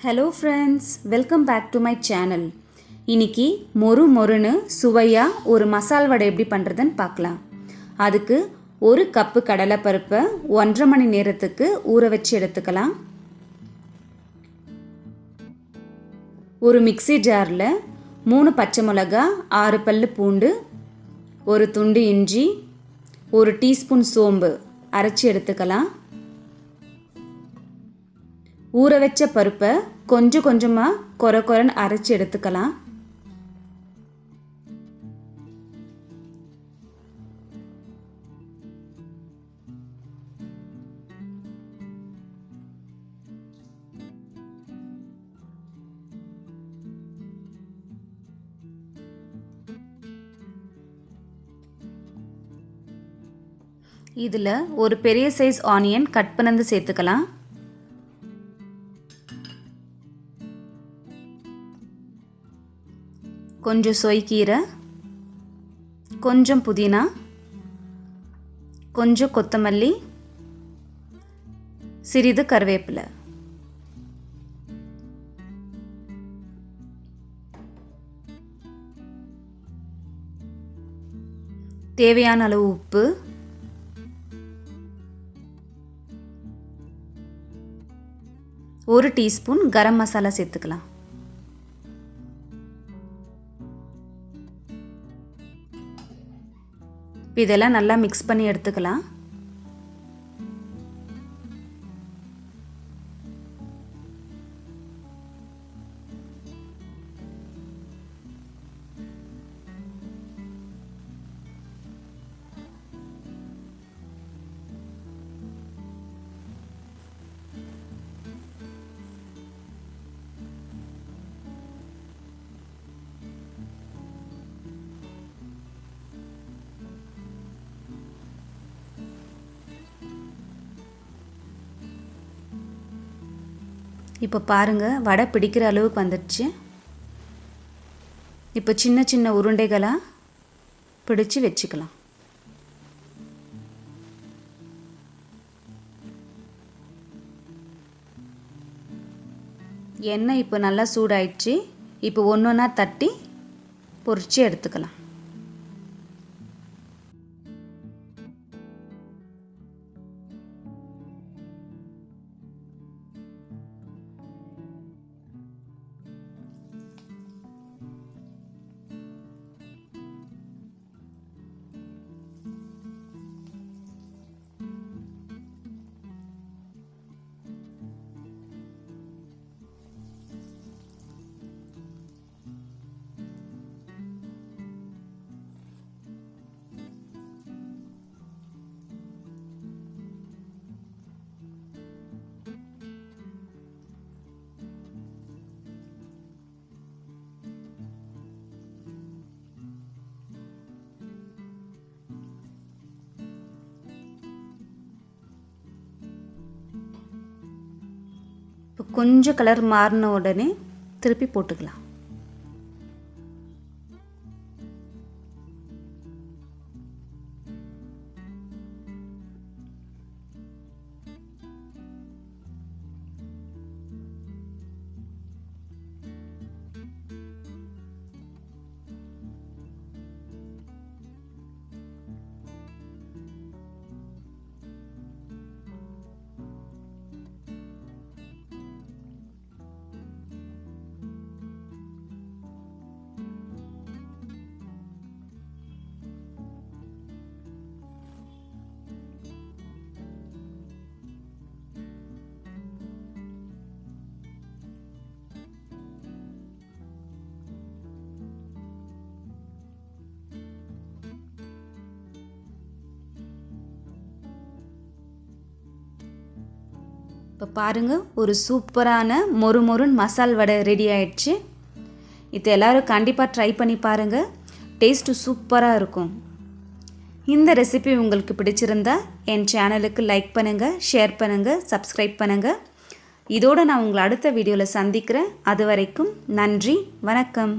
Hello friends, welcome back to my channel. இன்னைக்கு மொறுன்னு சுவையா ஒரு மசால் வடை எப்படி பண்றதுன்னு பார்க்கலாம். அதுக்கு 1 கப் கடலைப்பருப்பை 1.5 மணி நேரத்துக்கு ஊற வச்சு எடுத்துக்கலாம். ஒரு மிக்ஸி ஜார்ல 3 பச்சை மிளகாய், 6 பல்லு பூண்டு, ஒரு துண்டு இஞ்சி, 1 டீஸ்பூன் சோம்பு அரைச்சி எடுத்துக்கலாம். ஊற வச்ச பருப்பை கொஞ்சமாக கொரன்னு அரைச்சி எடுத்துக்கலாம். இதில் ஒரு பெரிய சைஸ் ஆனியன் கட் பண்ணி சேர்த்துக்கலாம். கொஞ்சம் சொய்க்கீரை, கொஞ்சம் புதினா, கொஞ்சம் கொத்தமல்லி, சிறிது கருவேப்பிலை. தேவையான அளவு உப்பு, ஒரு டீஸ்பூன் கரம் மசாலா சேர்த்துக்கலாம். இதெல்லாம் நல்லா மிக்ஸ் பண்ணி எடுத்துக்கலாம். இப்போ பாருங்கள், வடை பிடிக்கிற அளவுக்கு வந்துடுச்சு. இப்போ சின்ன உருண்டைகளாக பிடிச்சு வச்சுக்கலாம். எண்ணெய் இப்போ நல்லா சூடாயிடுச்சு. இப்போ ஒன்றா தட்டி பொரிச்சு எடுத்துக்கலாம். இப்போ கொஞ்சம் கலர் மாறின உடனே திருப்பி போட்டுக்கலாம். இப்போ பாருங்கள், ஒரு சூப்பரான மொறுன்னு மசால் வடை ரெடி ஆயிடுச்சு. இது எல்லோரும் கண்டிப்பாக ட்ரை பண்ணி பாருங்கள். டேஸ்ட்டு சூப்பராக இருக்கும். இந்த ரெசிபி உங்களுக்கு பிடிச்சிருந்தா என் சேனலுக்கு லைக் பண்ணுங்கள், ஷேர் பண்ணுங்கள், சப்ஸ்கிரைப் பண்ணுங்கள். இதோடு நான் உங்களை அடுத்த வீடியோவில் சந்திக்கிறேன். அது வரைக்கும் நன்றி, வணக்கம்.